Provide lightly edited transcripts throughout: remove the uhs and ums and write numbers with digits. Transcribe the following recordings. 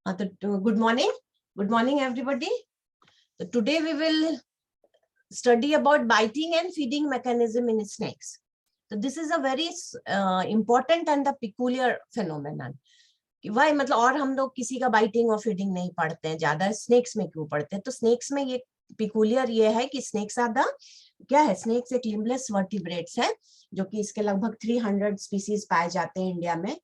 Good morning, everybody. So today we will study about biting and feeding mechanism in snakes. So this is a very important and the peculiar phenomenon. Why मतलब और हम लोग किसी का biting और feeding नहीं पढ़ते हैं, ज्यादा स्नेक्स में क्यों पढ़ते हैं? तो स्नेक्स में ये पिकुलियर ये है कि स्नेक्स आर द क्या है, स्नेक्स एक लिम्बलेस वर्टिब्रेट्स है जो कि इसके लगभग 300 स्पीसीज पाए जाते हैं इंडिया में।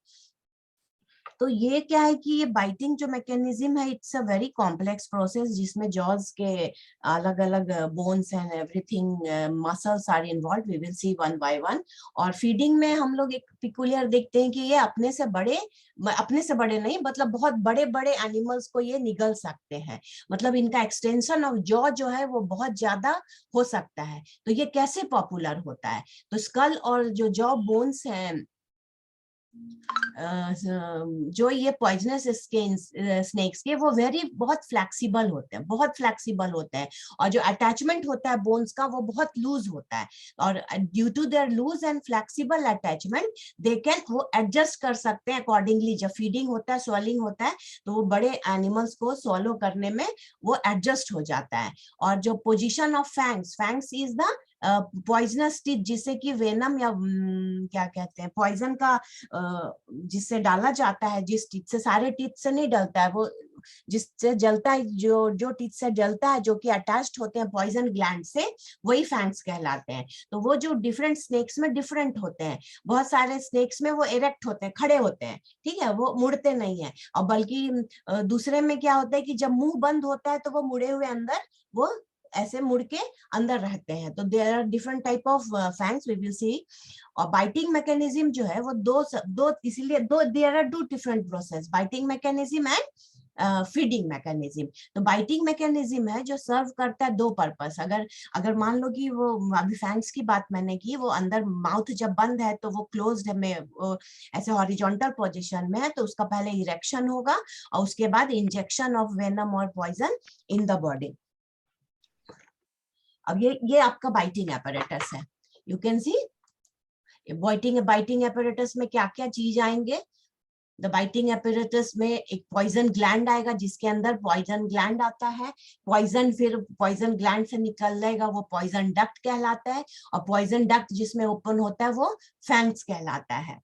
तो ये क्या है कि ये बाइटिंग जो मैकेनिज्म है, it's a very complex process जिसमें जॉज के अलग अलग bones and everything muscles are involve. We will see one by one. और फीडिंग में हम लोग एक पिकुलियर देखते हैं कि ये अपने से बड़े नहीं, मतलब बहुत बड़े बड़े एनिमल्स को ये निगल सकते हैं, मतलब इनका एक्सटेंशन ऑफ जॉ जो है वो बहुत ज्यादा हो सकता है। तो ये कैसे पॉपुलर होता है? तो स्कल और जो जॉ बोन्स हैं, जो ये पॉइजनस स्नेक्स के, वो बहुत फ्लेक्सिबल होते हैं और जो अटैचमेंट होता है बोन्स का वो बहुत लूज होता है। और due to their loose and flexible attachment वो एडजस्ट कर सकते हैं अकॉर्डिंगली। जब फीडिंग होता है, स्वॉलिंग होता है, तो वो बड़े एनिमल्स को स्वॉलो करने में वो एडजस्ट हो जाता है। और जो position of fangs is the poisonous teeth, जिससे कि वेनम या क्या कहते हैं, पॉइजन का जिससे डाला जाता है, जिस टीथ से, सारे टीथ से नहीं डलता है, वो जिससे जलता है, जो टीथ से जलता है, जो कि अटैच्ड होते हैं पॉइजन ग्लैंड से, वही फैंग्स कहलाते हैं। तो वो जो डिफरेंट स्नेक्स में डिफरेंट होते हैं। बहुत सारे स्नेक्स में वो इरेक्ट होते हैं, खड़े होते हैं, ठीक है, वो मुड़ते नहीं है। और बल्कि दूसरे में क्या होता है कि जब मुंह बंद होता है तो वो मुड़े हुए अंदर वो ऐसे मुड़ के अंदर रहते हैं। तो there are different type of fangs, we will see. और बाइटिंग मैकेनिज्म जो है वो दो इसीलिए there are two different process, biting mechanism and feeding mechanism. तो बाइटिंग मैकेनिज्म है जो सर्व करता है दो पर्पस। अगर मान लो कि वो अभी फैंग्स की बात मैंने की, वो अंदर माउथ जब बंद है तो वो क्लोज्ड में ऐसे हॉरिजॉन्टल पोजीशन में है, तो उसका पहले इरेक्शन होगा और उसके बाद इंजेक्शन ऑफ वेनम और पॉइजन इन द बॉडी। अब ये आपका बाइटिंग एपरेटस है। You can see biting apparatus में क्या क्या चीज आएंगे। द बाइटिंग एपरेटस में एक पॉइजन ग्लैंड आएगा, जिसके अंदर पॉइजन ग्लैंड आता है। फिर पॉइजन ग्लैंड से निकल जाएगा, वो पॉइजन डक्ट कहलाता है। और पॉइजन डक्ट जिसमें ओपन होता है वो फैंग्स कहलाता है।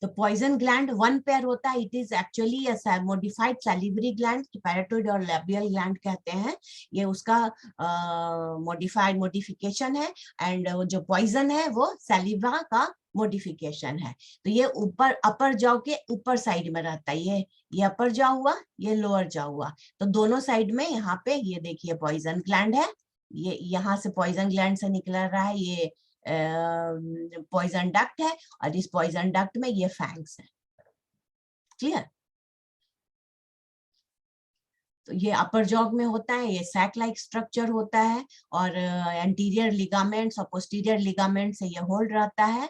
तो पॉइजन ग्लैंड वन पेयर होता है। It is actually modified salivary gland, parotid और लैबियल ग्लैंड कहते हैं। ये उसका मॉडिफिकेशन है। एंड जो पॉइजन है वो सैलिवा का मॉडिफिकेशन है। तो ये ऊपर अपर जॉ के ऊपर साइड में रहता है। ये अपर जॉ हुआ, ये लोअर जॉ हुआ। तो दोनों साइड में यहाँ पे ये देखिए पॉइजन ग्लैंड है। ये यहाँ से पॉइजन ग्लैंड से निकल रहा है, ये पॉइजन डक्ट है। और इस पॉइजन डक्ट में ये फैंग्स है। क्लियर? तो ये अपर जॉ में होता है, ये सैक लाइक स्ट्रक्चर होता है। और एंटीरियर लिगामेंट्स और पोस्टीरियर लिगामेंट से ये होल्ड रहता है,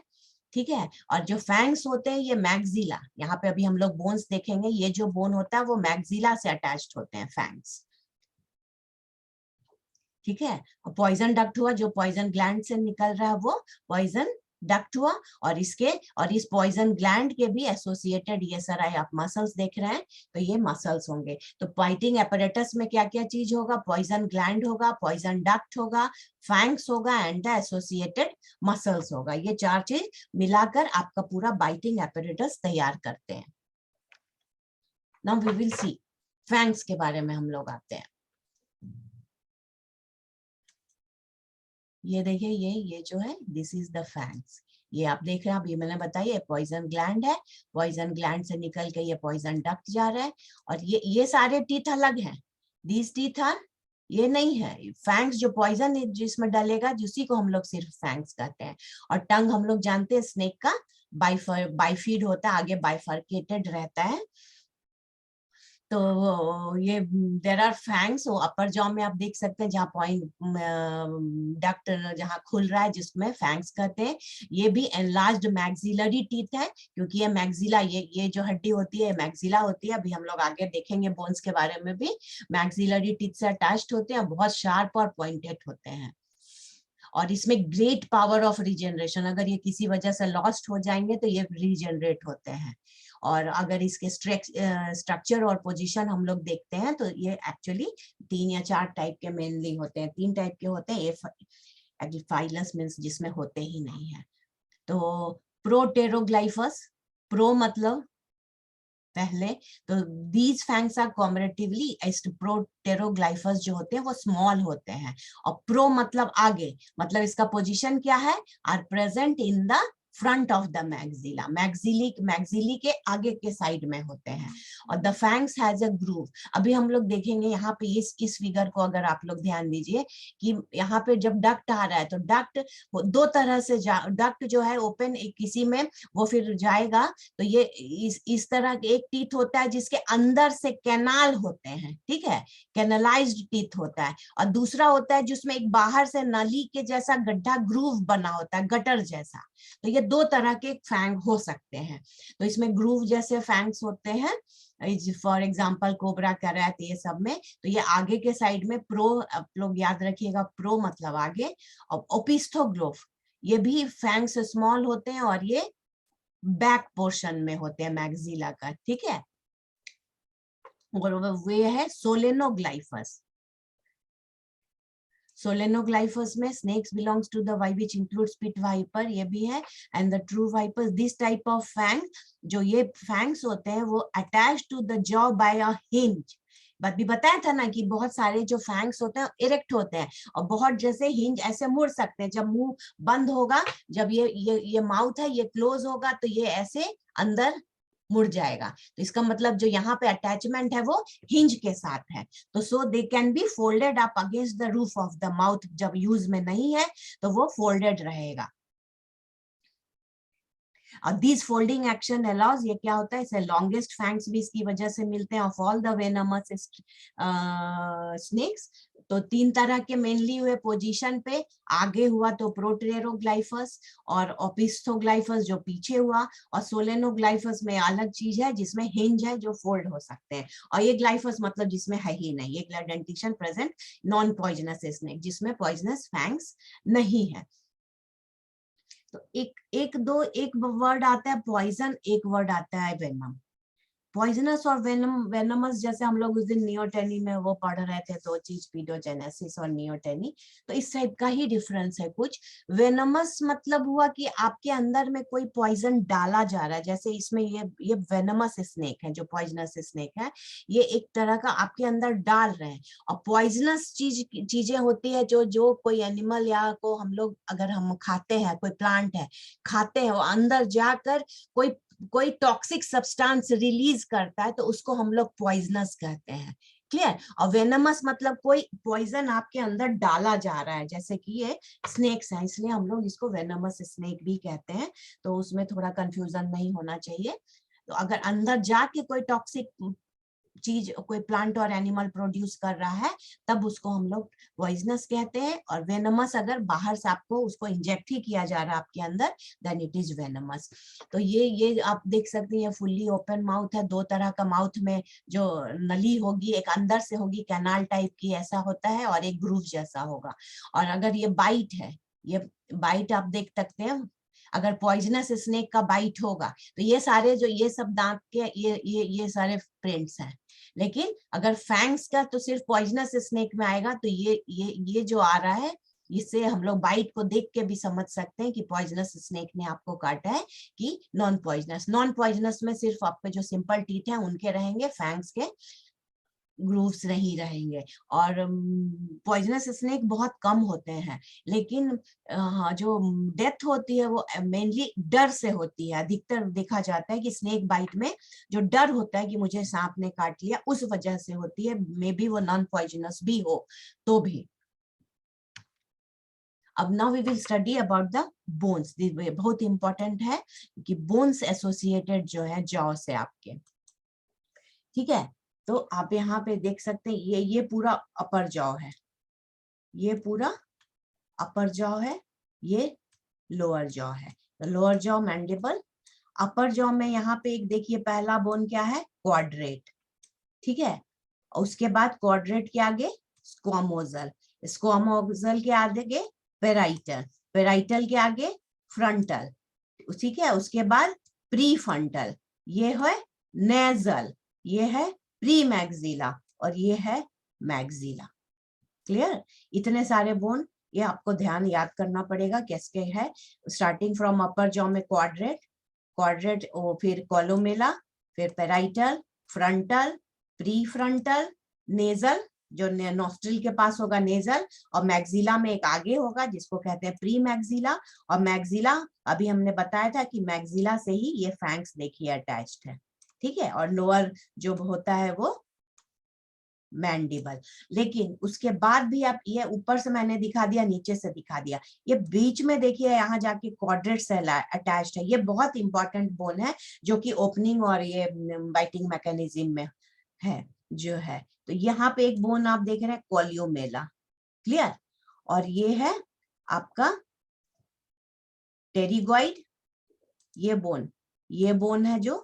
ठीक है। और जो फैंग्स होते हैं ये मैग्जिला, यहाँ पे अभी हम लोग बोन्स देखेंगे, ये जो बोन होता है वो मैग्जिला से अटैच्ड होते हैं फैंग्स, ठीक है। पॉइजन डक्ट हुआ, जो पॉइजन ग्लैंड से निकल रहा है वो पॉइजन डक्ट हुआ। और इस पॉइजन ग्लैंड के भी एसोसिएटेड ये सारा आप मसल्स देख रहे हैं, तो ये मसल्स होंगे। तो बाइटिंग एपरेटस में क्या क्या चीज होगा? पॉइजन ग्लैंड होगा, पॉइजन डक्ट होगा, फैंग्स होगा एंड द एसोसिएटेड मसल्स होगा। ये चार चीज मिलाकर आपका पूरा बाइटिंग एपरेटस तैयार करते हैं। Now we will see fangs के बारे में हम लोग आते हैं। ये देखिए, ये जो है दिस इज द फैंग्स। ये आप देख रहे हैं, अभी मैंने बताया पॉइजन ग्लैंड है, पॉइजन ग्लैंड से निकल के ये पॉइजन डक्ट जा रहा है। और ये सारे टीथ अलग हैं, दीज टीथ आर, ये नहीं है फैंग्स। जो पॉइजन जिसमें डलेगा जिसी को हम लोग सिर्फ फैंग्स कहते हैं। और टंग हम लोग जानते हैं स्नेक का बाइफीड होता है, आगे बाइफर्केटेड रहता है। तो ये there are fangs. Upper jaw में आप देख सकते हैं, जहाँ पॉइंट डक्ट जहाँ खुल रहा है जिसमें फैंग्स कहते हैं। ये भी एनलार्ज्ड मैक्सिलरी टीथ है, क्योंकि ये मैक्सिला, ये जो हड्डी होती है मैक्सिला होती है। अभी हम लोग आगे देखेंगे बोन्स के बारे में भी। मैक्सिलरी टीथ से अटैच्ड होते हैं, बहुत शार्प और पॉइंटेड होते हैं। और इसमें ग्रेट पावर ऑफ रीजनरेशन, अगर ये किसी वजह से लॉस्ट हो जाएंगे तो ये रीजनरेट होते हैं। और अगर इसके स्ट्रक्चर और पोजीशन हम लोग देखते हैं तो ये एक्चुअली 3 या 4 टाइप के मेनली होते हैं, 3 टाइप के होते हैं। ये फाइलस मीन्स जिसमें होते ही नहीं है। तो प्रोटेरोग्लाइफस, प्रो मतलब पहले, तो दीज फैंग्स आर कॉम्पैरेटिवली प्रोटेरोग्लाइफस जो होते हैं वो स्मॉल होते हैं। और प्रो मतलब आगे, मतलब इसका पोजीशन क्या है, are present in the front of the maxilla, maxillae के आगे के साइड में होते हैं। और the fangs has a groove. अभी हम लोग देखेंगे यहाँ पे इस फिगर को अगर आप लोग ध्यान दीजिए कि यहाँ पे जब डक्ट आ रहा है तो डक्ट दो तरह से डक्ट जो है ओपन किसी में वो फिर जाएगा, तो ये इस तरह के एक टीथ होता है जिसके अंदर से कैनाल होते हैं, ठीक है, कैनलाइज्ड टीथ होता है। और दूसरा होता है जिसमें एक बाहर से नली के जैसा गड्ढा ग्रूव बना होता है, गटर जैसा। तो ये 2 तरह के फैंग हो सकते हैं। तो इसमें ग्रूव जैसे फैंग्स होते हैं, फॉर एग्जाम्पल कोबरा, कैरेट, ये सब में। तो ये आगे के साइड में प्रो, आप लोग याद रखिएगा, प्रो मतलब आगे। और ओपिस्थोग्लोफ, ये भी फैंग्स स्मॉल होते हैं और ये बैक पोर्शन में होते हैं मैक्सिला का, ठीक है। और वे है सोलेनोग्लाइफस। सोलेनोग्लाइफस में स्नेक्स बिलोंग्स टू द वाई विच इंक्लूड्स पिट वाइपर, ये भी है, and the true vipers. This type of fang, जो ये फैंग्स होते हैं वो attach to the jaw by a hinge. बात भी बताया था ना कि बहुत सारे जो फैंग्स होते हैं इरेक्ट होते हैं और बहुत जैसे हिंज ऐसे मुड़ सकते हैं। जब मुंह बंद होगा, जब ये माउथ है ये क्लोज होगा तो ये ऐसे अंदर मुड़ जाएगा। तो इसका मतलब जो यहाँ पे अटैचमेंट है वो हिंज के साथ है। तो so they can be folded up against the roof of the mouth. जब यूज में नहीं है तो वो फोल्डेड रहेगा। और दिस फोल्डिंग एक्शन अलाउज, ये क्या होता है, इसे लॉन्गेस्ट फैंग्स भी इसकी वजह से मिलते हैं of all the venomous snakes. तो 3 तरह के मेनली हुए पोजीशन पे, आगे हुआ तो प्रोटेरोग्लाइफस, और ओपिस्थोग्लाइफस जो पीछे हुआ, और सोलेनोग्लाइफस में अलग चीज है जिसमें हिंज है जो फोल्ड हो सकते हैं। और ये ग्लाइफस मतलब जिसमें है ही नहीं, ये dentition present non poisonous snake, जिसमें पॉइजनस फैंग्स नहीं है। तो एक वर्ड आता है पॉइजन, एक वर्ड आता है वेनम। पॉइजनस और वेनमस जैसे हम लोग उस दिन नियोटेनी में वो पढ़ रहे थे, तो चीज पीडोजेनेसिस और नियोटेनी, तो इस टाइप का ही डिफरेंस है कुछ। वेनमस मतलब हुआ कि आपके अंदर में कोई पॉइजन डाला जा रहा है, जैसे इसमें ये वेनमस स्नेक है, जो पॉइजनस स्नेक है, ये एक तरह का आपके अंदर डाल रहे हैं। और पॉइजनस चीजें होती है जो कोई एनिमल या को हम लोग अगर हम खाते हैं, कोई प्लांट है खाते हैं, वो अंदर जाकर कोई टॉक्सिक सब्सटेंस रिलीज करता है, तो उसको हम लोग पॉइजनस कहते हैं। क्लियर। और वेनमस मतलब कोई पॉइजन आपके अंदर डाला जा रहा है, जैसे कि ये स्नेक्स हैं, इसलिए हम लोग इसको वेनमस स्नेक भी कहते हैं। तो उसमें थोड़ा कंफ्यूजन नहीं होना चाहिए। तो अगर अंदर जाके कोई टॉक्सिक चीज कोई प्लांट और एनिमल प्रोड्यूस कर रहा है, तब उसको हम लोग पॉइजनस कहते हैं। और वेनमस अगर बाहर से आपको उसको इंजेक्ट ही किया जा रहा है आपके अंदर, देन इट इज वेनमस। तो ये आप देख सकते हैं, फुल्ली ओपन माउथ है, 2 तरह का माउथ में जो नली होगी, एक अंदर से होगी कैनाल टाइप की ऐसा होता है, और एक ग्रूव जैसा होगा। और अगर ये बाइट है, ये बाइट आप देख सकते हैं, अगर पॉइजनस स्नेक का बाइट होगा तो ये सारे जो ये सब दांत के ये सारे प्रिंट्स हैं। लेकिन अगर फैंग्स का तो सिर्फ पॉइजनस स्नेक में आएगा, तो ये जो आ रहा है, इससे हम लोग बाइट को देख के भी समझ सकते हैं कि पॉइजनस स्नेक ने आपको काटा है कि नॉन पॉइजनस में सिर्फ आपके जो सिंपल टीथ हैं उनके रहेंगे, फैंग्स के ग्रूव्स नहीं रहेंगे। और पॉइजनस स्नेक बहुत कम होते हैं, लेकिन जो डेथ होती है वो मेनली डर से होती है। अधिकतर देखा जाता है कि स्नेक बाइट में जो डर होता है कि मुझे सांप ने काट लिया, उस वजह से होती है, मे बी वो नॉन पॉइजनस भी हो तो भी। अब now we will study about the bones. बहुत इंपॉर्टेंट है कि बोन्स एसोसिएटेड जो है जॉ से आपके, ठीक है। तो आप यहाँ पे देख सकते हैं, ये पूरा अपर जॉ है, ये पूरा अपर जॉ है, ये लोअर जॉ है। तो लोअर जॉ मैंडिबल, अपर जॉ में यहाँ पे एक देखिए पहला बोन क्या है, क्वाड्रेट, ठीक है। उसके बाद क्वाड्रेट के आगे स्क्वामोजल, स्क्वामोजल के आगे पेराइटल, पेराइटल के आगे फ्रंटल, ठीक है, उसके बाद प्री फ्रंटल, ये है नेजल, ये है प्री मैक्सिला और ये है मैक्सिला। क्लियर? इतने सारे बोन ये आपको ध्यान याद करना पड़ेगा कैसे है। स्टार्टिंग फ्रॉम अपर जॉ में क्वाड्रेट, क्वाड्रेट फिर कोलोमेला, फिर parietal, frontal, pre frontal, nasal जो नॉस्ट्रिल के पास होगा नेजल, और मैक्सिला में एक आगे होगा जिसको कहते हैं प्री मैक्सिला। और मैक्सिला अभी हमने बताया था कि मैक्सिला से ही ये फैंक्स देखिए अटैच्ड है, ठीक है। और लोअर जो होता है वो मैंडिबल। लेकिन उसके बाद भी आप ये ऊपर से मैंने दिखा दिया, नीचे से दिखा दिया, ये बीच में देखिए यहाँ जाके क्वाड्रेट से अटैच्ड है। ये बहुत इंपॉर्टेंट बोन है जो कि ओपनिंग और ये बाइटिंग मैकेनिज्म में है जो है। तो यहाँ पे एक बोन आप देख रहे हैं कोलियोमेला, क्लियर। और ये है आपका टेरिगॉइड, ये बोन है जो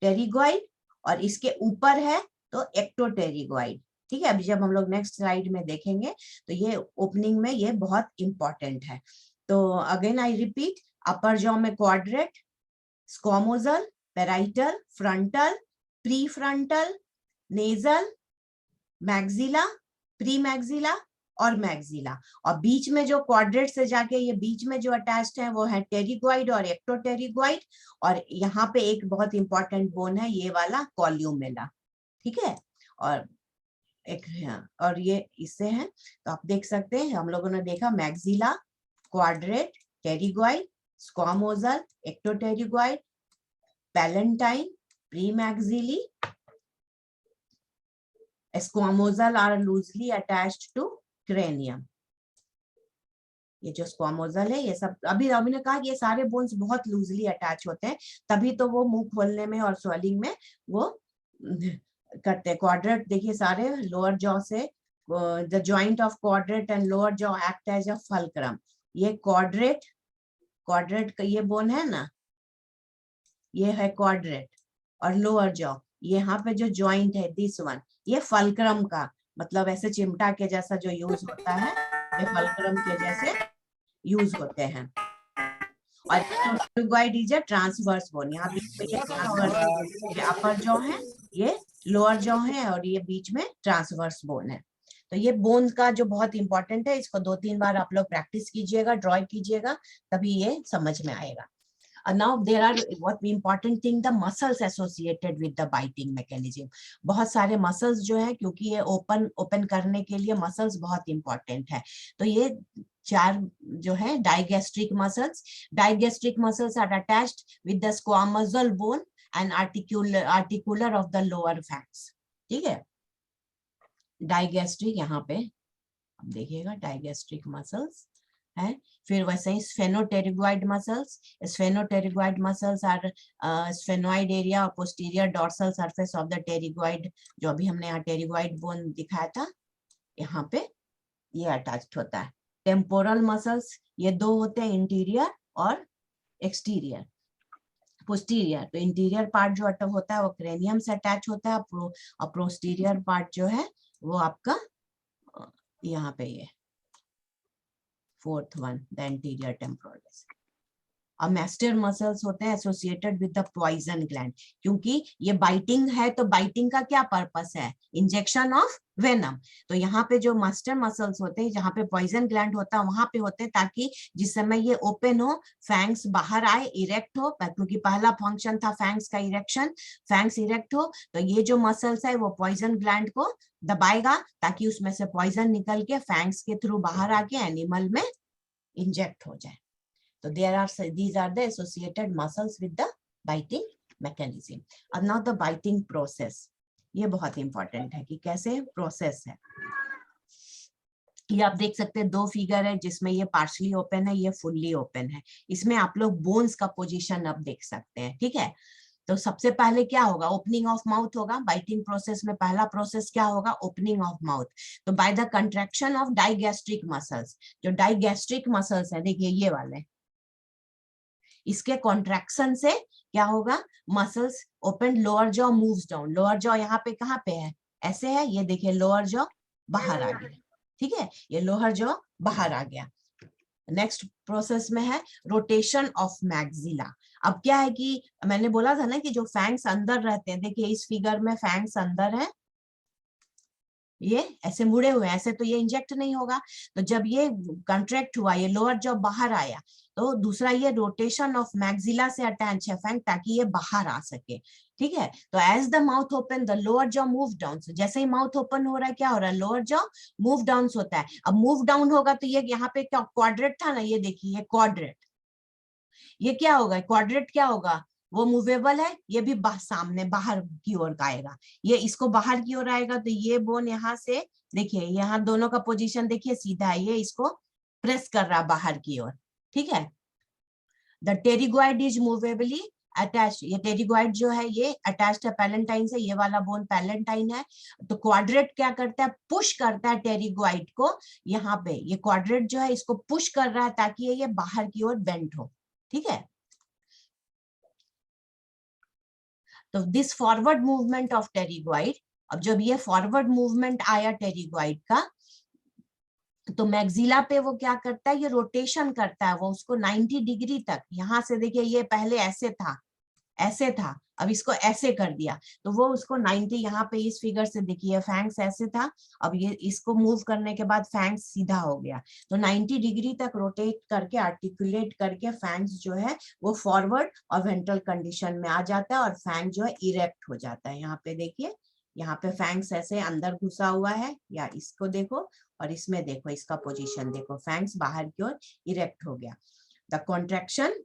टेरिगॉइड, और इसके ऊपर है तो एक्टोटेरिगॉइड, ठीक है। अभी जब हम लोग नेक्स्ट स्लाइड में देखेंगे तो ये ओपनिंग में ये बहुत इंपॉर्टेंट है। तो again I repeat, upper jaw में quadrate, squamosal, parietal, frontal, pre frontal, nasal, maxilla, pre maxilla और मैक्सिला। और बीच में जो क्वाड्रेट से जाके ये बीच में जो अटैच्ड है वो है टेरिगॉइड और एक्टोटेरिगॉइड। और यहाँ पे एक बहुत इंपॉर्टेंट बोन है ये वाला कोलियोमेला, ठीक है। और एक और ये इससे है, तो आप देख सकते हैं हम लोगों ने देखा maxilla, quadrate, pterygoid, squamosal, ectopterygoid, palatine, pre maxilla, squamosal are loosely attached to cranium. ये जो स्क्वामोजल है ये सब अभी ने कहा कि ये सारे बोन्स बहुत लूजली अटैच होते हैं, तभी तो वो मुंह खोलने में और स्वेलिंग में वो करते हैं। क्वाड्रेट देखिए सारे लोअर जॉ से, the joint of quadrate and lower jaw act as a fulcrum. ये क्वाड्रेट का ये बोन है ना, ये है क्वाड्रेट। और लोअर जॉ यहाँ पे जो जॉइंट है दिस वन, ये फल्क्रम का मतलब ऐसे चिमटा के जैसा जो यूज होता है, ये फल्क्रम के जैसे यूज होते हैं। और pterygoid is a transverse bone, यहाँ बीच में ये अपर जॉ है, ये लोअर जॉ है और ये बीच में ट्रांसवर्स बोन है। तो ये बोन का जो बहुत इंपॉर्टेंट है, इसको 2-3 बार आप लोग प्रैक्टिस कीजिएगा, ड्रॉ कीजिएगा, तभी ये समझ में आएगा। Now there are what important thing, the muscles associated with the biting mechanism. बहुत सारे muscles जो है, क्योंकि ये open करने के लिए muscles बहुत important है। तो ये 4 जो है digastric muscles are attached with the squamosal bone and articular of the lower fangs, ठीक है। digastric यहाँ पे अब देखिएगा digastric muscles है। फिर वैसे ही स्फेनोटेरिगॉइड मसल्स आर स्फेनॉइड एरिया और posterior dorsal surface of the pterygoid, जो अभी हमने यहाँ टेरिगॉइड बोन दिखाया था, यहाँ पे ये अटैच्ड होता है। टेम्पोरल मसल्स ये 2 होते हैं, इंटीरियर और एक्सटीरियर। पोस्टीरियर तो इंटीरियर पार्ट जो होता है वो क्रेनियम से अटैच होता है, और पोस्टीरियर पार्ट जो है वो आपका यहाँ पे ये fourth one, the anterior temporals. और मैस्टर मसल्स होते हैं associated with the poison gland, क्योंकि ये बाइटिंग है तो बाइटिंग का क्या पर्पस है, इंजेक्शन ऑफ वेनम। तो यहाँ पे जो मास्टर मसल्स होते हैं, जहाँ पे पॉइजन ग्लैंड होता है वहां पे होते हैं, ताकि जिस समय ये ओपन हो, फैंग्स बाहर आए, इरेक्ट हो, क्योंकि पहला फंक्शन था फैंग्स का इरेक्शन, फैंग्स इरेक्ट हो तो ये जो मसल्स है वो पॉइजन ग्लैंड को दबाएगा, ताकि उसमें से पॉइजन निकल के फैंग्स के थ्रू बाहर आके एनिमल में इंजेक्ट हो जाए। तो these are the associated muscles with the biting mechanism. And now the biting process, ये बहुत इंपॉर्टेंट है कि कैसे प्रोसेस है। ये आप देख सकते हैं 2 फिगर है जिसमें ये पार्शली ओपन है, ये फुल्ली ओपन है। इसमें आप लोग बोन्स का पोजीशन अब देख सकते हैं, ठीक है। तो सबसे पहले क्या होगा, ओपनिंग ऑफ माउथ होगा। बाइटिंग प्रोसेस में पहला प्रोसेस क्या होगा, ओपनिंग ऑफ माउथ। तो by the contraction of digastric muscles, जो डाइगैस्ट्रिक मसल्स है देखिए ये वाले, इसके कॉन्ट्रैक्शन से क्या होगा, muscles open, lower jaw moves down. Lower jaw यहाँ पे कहाँ पे है, ऐसे है, ये देखिए लोअर जॉ बाहर आ गया, ठीक है, ये लोअर जॉ बाहर आ गया। नेक्स्ट प्रोसेस में है रोटेशन ऑफ मैक्सिला। अब क्या है कि मैंने बोला था ना कि जो फैंग्स अंदर रहते हैं, देखिए इस फिगर में फैंग्स अंदर है, ये ऐसे मुड़े हुए हैं, ऐसे तो ये इंजेक्ट नहीं होगा। तो जब ये कंट्रैक्ट हुआ, ये लोअर जॉ बाहर आया, तो दूसरा ये रोटेशन ऑफ मैक्सिला से अटैच है फैंग, ताकि ये बाहर आ सके। ठीक है, तो as the mouth open the lower jaw move down. जैसे ही माउथ ओपन हो रहा है, क्या हो रहा है, लोअर जॉ मूव डाउन होता है। अब मूव डाउन होगा तो ये यहाँ पे क्या क्वाड्रेट था ना, ये देखिए ये क्वाड्रेट, ये क्या होगा, क्वाड्रेट क्या होगा, वो मूवेबल है, ये भी सामने बाहर की ओर आएगा, ये इसको बाहर की ओर आएगा। तो ये बोन यहाँ से देखिए, यहाँ दोनों का पोजीशन देखिए सीधा है, ये इसको प्रेस कर रहा बाहर की ओर। ठीक है, द टेरिगोइड इज मूवेबली अटैच। ये टेरिगोइड जो है ये अटैच्ड है पैलेंटाइन से, ये वाला बोन पैलेंटाइन है। तो क्वाड्रेट क्या करता है, पुश करता है टेरिगोइड को यहाँ पे, ये क्वाड्रेट जो है इसको पुश कर रहा है ताकि ये बाहर की ओर बेंट हो। ठीक है, तो this forward movement of pterygoid, अब जब ये फॉरवर्ड मूवमेंट आया टेरिगोइड का, तो मैक्सिला पे वो क्या करता है, ये रोटेशन करता है, वो उसको 90 डिग्री तक, यहां से देखिए ये पहले ऐसे था, ऐसे था, अब इसको ऐसे कर दिया, तो वो उसको 90, यहाँ पे इस फिगर से देखिए फैंग्स ऐसे था, अब ये इसको मूव करने के बाद फैंग्स सीधा हो गया। तो 90 डिग्री तक रोटेट करके आर्टिकुलेट करके फैंग्स जो है वो फॉरवर्ड और वेंट्रल कंडीशन में आ जाता है, और फैंग जो है इरेक्ट हो जाता है। यहाँ पे देखिए, यहाँ पे फैंग्स ऐसे अंदर घुसा हुआ है, या इसको देखो और इसमें देखो, इसका पोजीशन देखो, फैंग्स बाहर की ओर इरेक्ट हो गया। The contraction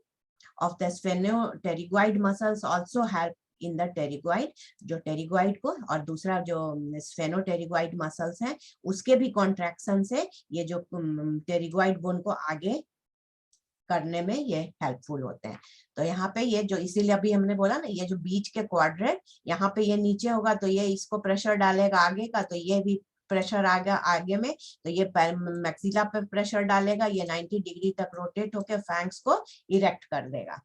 of the sphenopterygoid muscles also help in the pterygoid, जो टेरिगोइड को, और दूसरा जो स्फेनोटेरिगोइड मसल्स हैं उसके भी कॉन्ट्रैक्शन से ये जो टेरिगोइड बोन को आगे करने में ये हेल्पफुल होते हैं। तो यहाँ पे ये जो, इसीलिए अभी हमने बोला ना, ये जो बीच के क्वाड्रेट, यहाँ पे ये नीचे होगा तो ये इसको प्रेशर डालेगा आगे का, तो ये भी प्रेशर आगे आगे में, तो ये मैक्सिला पे प्रेशर डालेगा, ये 90 डिग्री तक रोटेट होकर फैंग्स को इरेक्ट कर देगा।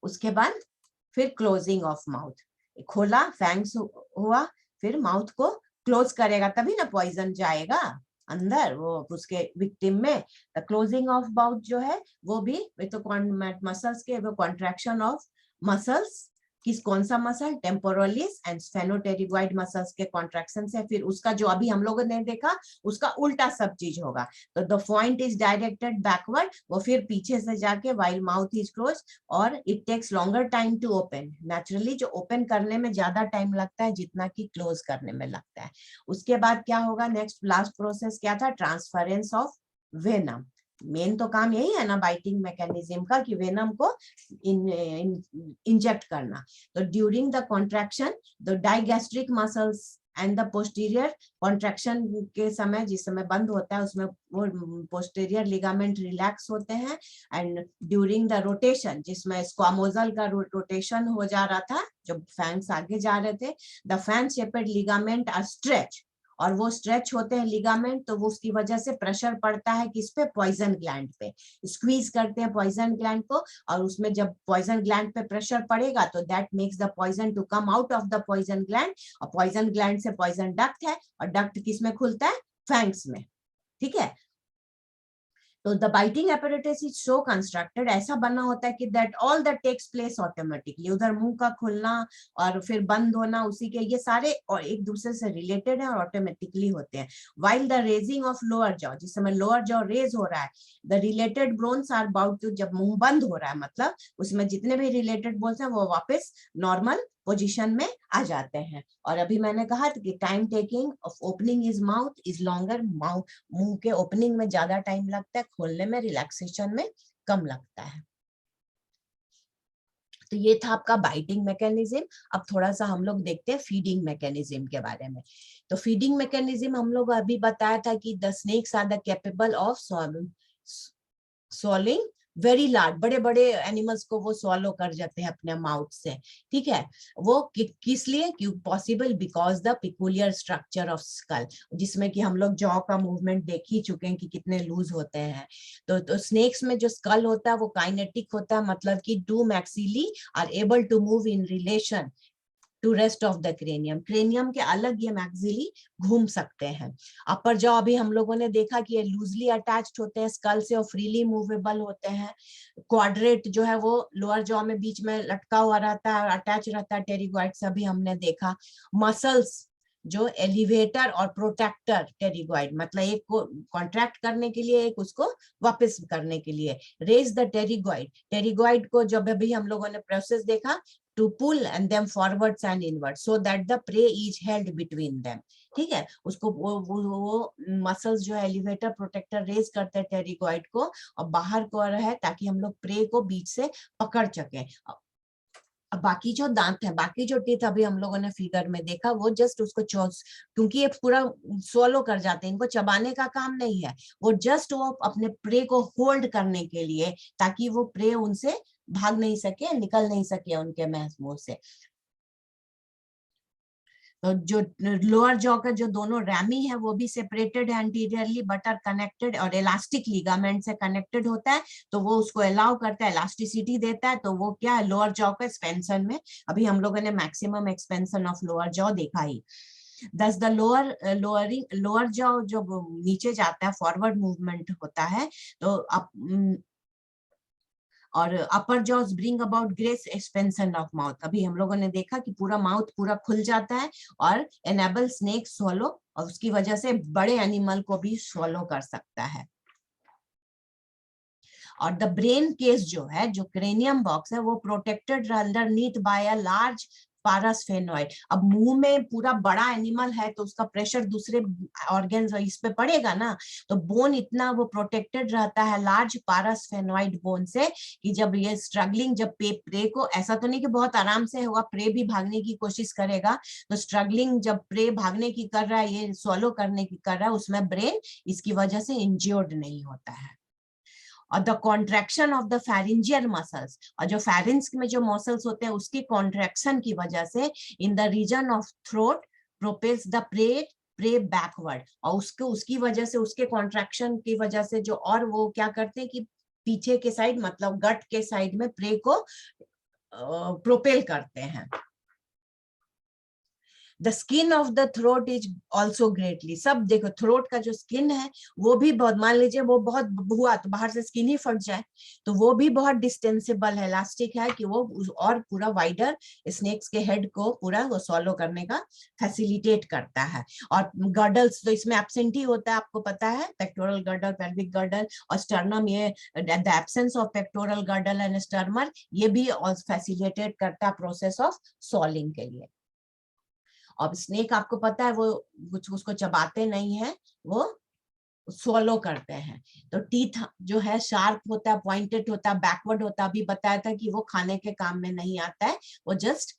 उसके बाद फिर क्लोजिंग ऑफ माउथ, खोला फैंग्स हुआ, फिर माउथ को क्लोज करेगा, तभी ना पॉइजन जाएगा अंदर वो उसके विक्टिम में। द क्लोजिंग ऑफ माउथ जो है वो भी तो मसल्स के वो कॉन्ट्रैक्शन ऑफ मसल्स, किस कौन सा मसल, टेम्पोरलिस एंड स्फेनोटेरिगोइड मसल्स के कॉन्ट्रैक्शन से, फिर उसका जो अभी हम लोगों ने देखा उसका उल्टा सब चीज होगा। तो the point is directed backward, वो फिर पीछे से जाके व्हाइल माउथ इज क्लोज, और it takes longer time to open. Naturally जो ओपन करने में ज्यादा टाइम लगता है जितना कि क्लोज करने में लगता है। उसके बाद क्या होगा, नेक्स्ट लास्ट प्रोसेस क्या था, ट्रांसफरेंस ऑफ वेनम। मेन तो काम यही है ना बाइटिंग मैकेनिज्म का, कि वेनम को इंजेक्ट करना। तो during the contraction the digastric muscles and the posterior, contraction के समय, जिस समय बंद होता है उसमें वो पोस्टीरियर लिगामेंट रिलैक्स होते हैं, एंड ड्यूरिंग द रोटेशन, जिसमें स्क्वामोजल का रोटेशन हो जा रहा था जब फैंग्स आगे जा रहे थे, the fan shaped ligament are stretch, और वो स्ट्रेच होते हैं लिगामेंट, तो वो उसकी वजह से प्रेशर पड़ता है किस पे, पॉइजन ग्लैंड पे, स्क्वीज करते हैं पॉइजन ग्लैंड को, और उसमें जब पॉइजन ग्लैंड पे प्रेशर पड़ेगा तो that makes the poison to come out of the poison gland, और पॉइजन ग्लैंड से पॉइजन डक्ट है, और डक्ट किस में खुलता है, फैंग्स में। ठीक है, तो the biting apparatus is so constructed, ऐसा बना होता है कि that all that takes place automatically, उधर मुंह का खुलना और फिर बंद होना, उसी के ये सारे और एक दूसरे से रिलेटेड है और ऑटोमेटिकली होते हैं। While the raising of lower jaw, जिस समय लोअर जॉ रेज हो रहा है, the related bones are about to, जब मुंह बंद हो रहा है मतलब उसमें जितने भी रिलेटेड बोन्स हैं वो वापस नॉर्मल पोजीशन में आ जाते हैं। और अभी मैंने कहा कि time taking of opening is mouth is longer, mouth मुंह के ओपनिंग में ज्यादा टाइम लगता है, खोलने में रिलैक्सेशन में कम लगता है। तो ये था आपका बाइटिंग मैकेनिज्म। अब थोड़ा सा हम लोग देखते हैं फीडिंग मैकेनिज्म के बारे में। तो फीडिंग मैकेनिज्म हम लोग अभी बताया था कि the snakes are the capable of swallowing very large, बड़े बड़े एनिमल्स को वो स्वॉलो कर जाते हैं अपने माउथ से। ठीक है, वो किस लिए, क्यों possible, because the peculiar structure of skull, जिसमें कि हम लोग जॉ का मूवमेंट देख ही चुके हैं कि कितने लूज होते हैं। तो स्नेक्स में जो स्कल होता है वो काइनेटिक होता है, मतलब कि two maxillae are able to move in relation to rest of the cranium. Cranium के अलग ये मैक्सिली घूम सकते हैं। अपर जॉ अभी हम लोगों ने देखा कि ये लूजली अटैच्ड होते हैं स्कल से और फ्रीली मूवेबल होते हैं। क्वाड्रेट जो है वो लोअर जॉ में बीच में लटका हुआ रहता है, अटैच रहता है टेरिगॉइड से, अभी हमने देखा। मसल्स जो एलिवेटर और प्रोटेक्टर टेरिगॉइड, मतलब एक को कॉन्ट्रैक्ट करने के लिए, एक उसको वापस करने के लिए। रेज द टेरिगॉइड, टेरिगॉइड को जब अभी हम लोगों ने प्रोसेस देखा, to pull and them forwards and inwards so that the prey is held between them। ठीक है, उसको वो मसल्स जो है एलिवेटर प्रोटेक्टर रेज करते हैं टेरिगॉइड को और बाहर को रहे ताकि हम लोग प्रे को बीच से पकड़ सके। अब बाकी जो दांत है, बाकी जो टीथ अभी हम लोगों ने फिगर में देखा, वो जस्ट उसको क्योंकि ये पूरा swallow कर जाते हैं, इनको चबाने का काम नहीं है, वो जस्ट वो अपने प्रे को होल्ड करने के लिए, ताकि वो प्रे उनसे भाग नहीं सके, निकल नहीं सके उनके मुंह से। तो जो लोअर जॉ का जो दोनों रैमी है वो भी सेपरेटेड है एंटीरियरली बट आर कनेक्टेड और इलास्टिक लिगामेंट से कनेक्टेड होता है, तो वो उसको अलाउ करता है, इलास्टिसिटी देता है। तो वो क्या है, लोअर जॉ का एक्सपेंशन में अभी हम लोगों ने maximum expansion of lower jaw देखा ही। दस द लोअर जॉ जो नीचे जाता है, फॉरवर्ड मूवमेंट होता है, तो और upper jaws bring about great expansion of mouth. अभी हम लोगों ने देखा कि पूरा माउथ पूरा खुल जाता है और एनेबल स्नेक स्वॉलो, और उसकी वजह से बड़े एनिमल को भी स्वॉलो कर सकता है। और द ब्रेन केस जो है, जो क्रेनियम बॉक्स है, वो protected underneath by a large parasphenoid. अब मुंह में पूरा बड़ा एनिमल है तो उसका प्रेशर दूसरे ऑर्गन्स इस पे पड़ेगा ना, तो बोन इतना वो प्रोटेक्टेड रहता है लार्ज पारास्फेनॉइड बोन से कि जब ये स्ट्रगलिंग, जब प्रे को, ऐसा तो नहीं कि बहुत आराम से होगा, प्रे भी भागने की कोशिश करेगा, तो स्ट्रगलिंग जब प्रे भागने की कर रहा है, ये स्वॉलो करने की कर रहा है, उसमें ब्रेन इसकी वजह से इंज्योर्ड नहीं होता है। और the contraction of the pharyngeal muscles, और जो फेरिंज में जो मसल्स होते हैं उसकी कॉन्ट्रैक्शन की वजह से in the region of throat propels the prey backward, और उसकी वजह से, उसके कॉन्ट्रैक्शन की वजह से जो, और वो क्या करते हैं कि पीछे के साइड, मतलब गट के साइड में प्रे को प्रोपेल करते हैं। The skin of the throat is also greatly, सब देखो थ्रोट का जो स्किन है वो भी बहुत, मान लीजिए वो बहुत हुआ तो बाहर से स्किन ही फट जाए, तो वो भी बहुत डिस्टेंसेबल है, इलास्टिक है, कि वो और पूरा वाइडर स्नेक्स के हेड को पूरा वो सॉलो करने का फैसिलिटेट करता है। और गर्डल्स तो इसमें एब्सेंट ही होता है, आपको पता है, पेक्टोरल गर्डल, पेल्विक गर्डल और स्टर्नम, ये the absence of pectoral girdle and sternum, ये भी फैसिलिटेट करता है प्रोसेस ऑफ सॉलिंग के लिए। अब स्नेक आपको पता है वो कुछ उसको चबाते नहीं है, वो स्वॉलो करते हैं। तो टीथ जो है शार्प होता है, पॉइंटेड होता है, बैकवर्ड होता है, अभी बताया था कि वो खाने के काम में नहीं आता है, वो जस्ट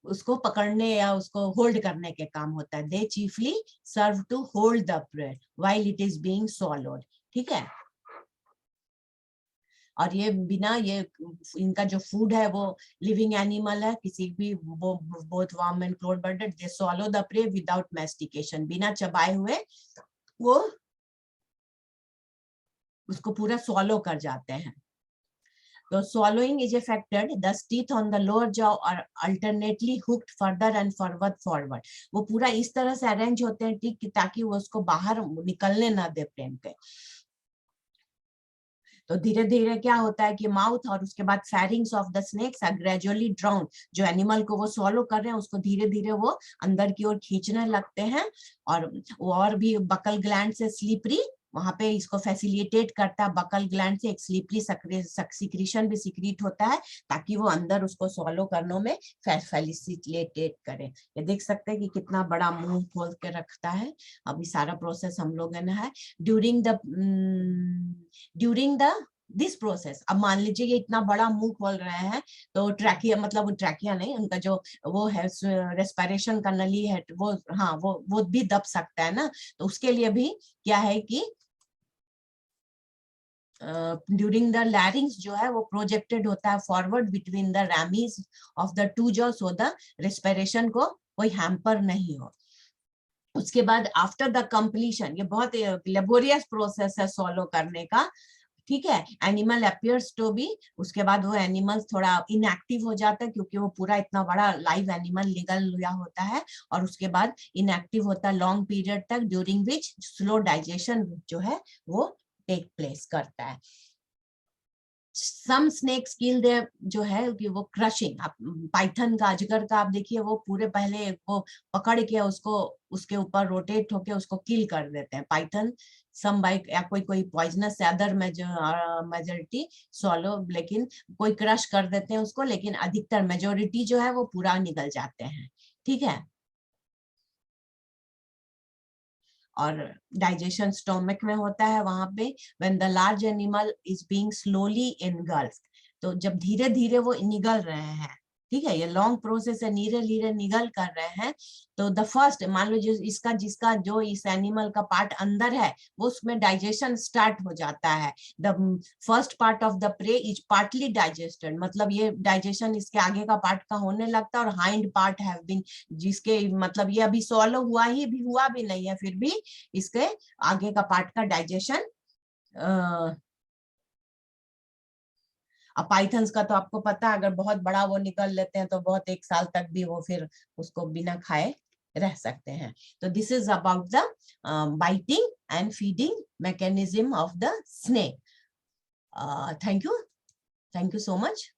उसको पकड़ने या उसको होल्ड करने के काम होता है। They chiefly serve to hold the prey while it is being swallowed. ठीक है, और ये बिना, ये इनका जो फूड है वो लिविंग एनिमल है, किसी भी both worm and क्लोड bird, they swallow the prey without mastication, बिना चबाए हुए वो उसको पूरा स्वॉलो कर जाते हैं। तो swallowing is affected, the teeth on the lower jaw are alternately hooked further and forward। वो पूरा इस तरह से अरेंज होते हैं टीथ ताकि वो उसको बाहर निकलने ना दे प्रेम के। तो धीरे धीरे क्या होता है कि माउथ और उसके बाद pharynx of the snakes are gradually drawn, जो एनिमल को वो स्वॉलो कर रहे हैं उसको धीरे धीरे वो अंदर की ओर खींचने लगते हैं, और भी बकल ग्लैंड से स्लीपरी, वहां पे इसको फैसिलिटेट करता है, बकल ग्लैंड से एक स्लीपरी सिक्रीशन भी सिक्रीट होता है ताकि वो अंदर उसको स्वॉलो करने में फैसिलिटेट करे। ये देख सकते हैं कि कितना बड़ा मुंह खोल के रखता है। अभी सारा प्रोसेस हम लोगों ने है ड्यूरिंग द दिस प्रोसेस। अब मान लीजिए ये इतना बड़ा मुंह खोल रहे हैं, तो ट्रैकिया, मतलब ट्रैकिया नहीं, उनका जो वो है रेस्पिरेशन का नली है वो, हाँ वो भी दब सकता है ना, तो उसके लिए भी क्या है कि ड्यूरिंग द लैरिंग्स जो है वो प्रोजेक्टेड होता है forward between the rami of the two jaw, so the respiration को कोई हैम्पर नहीं हो। उसके बाद आफ्टर द कंप्लीशन, ये बहुत लेबोरियस प्रोसेस है सॉलो करने का, ठीक है, एनिमल अपियर्स टू बी, उसके बाद वो एनिमल थोड़ा इनएक्टिव हो जाता है क्योंकि वो पूरा इतना बड़ा लाइव एनिमल निगल लिया होता है, और उसके बाद इनएक्टिव होता है लॉन्ग पीरियड तक, ड्यूरिंग विच स्लो डाइजेशन जो है वो टेक प्लेस करता है। सम स्नेक्स किल दे, जो है कि वो क्रशिंग, आप पाइथन का, अजगर का आप देखिए, वो पूरे पहले वो पकड़ के उसको उसके ऊपर रोटेट होके उसको किल कर देते हैं पाइथन। सम बाइक या कोई कोई पॉइजनस अदर मेजोरिटी सॉलो, लेकिन कोई क्रश कर देते हैं उसको, लेकिन अधिकतर मेजोरिटी जो है वो पूरा निकल जाते हैं। ठीक है, और डाइजेशन स्टोमक में होता है वहां पे, when the large animal is being slowly इनगल्फ्ड, तो जब धीरे धीरे वो निगल रहे हैं, ठीक है, ये लॉन्ग प्रोसेस है, धीरे धीरे निगल कर रहे हैं, तो द फर्स्ट, मान लो जो इसका जिसका जो इस एनिमल का पार्ट अंदर है वो उसमें डाइजेशन स्टार्ट हो जाता है। The first part of the prey is partly digested, मतलब ये डाइजेशन इसके आगे का पार्ट का होने लगता है, और हाइंड पार्ट हैव बीन, जिसके मतलब ये अभी सॉलो हुआ भी नहीं है, फिर भी इसके आगे का पार्ट का डाइजेशन। अब पाइथन्स का तो आपको पता है, अगर बहुत बड़ा वो निकल लेते हैं तो बहुत एक साल तक भी वो फिर उसको बिना खाए रह सकते हैं। तो this is about the biting and feeding mechanism of the snake. Thank you so much.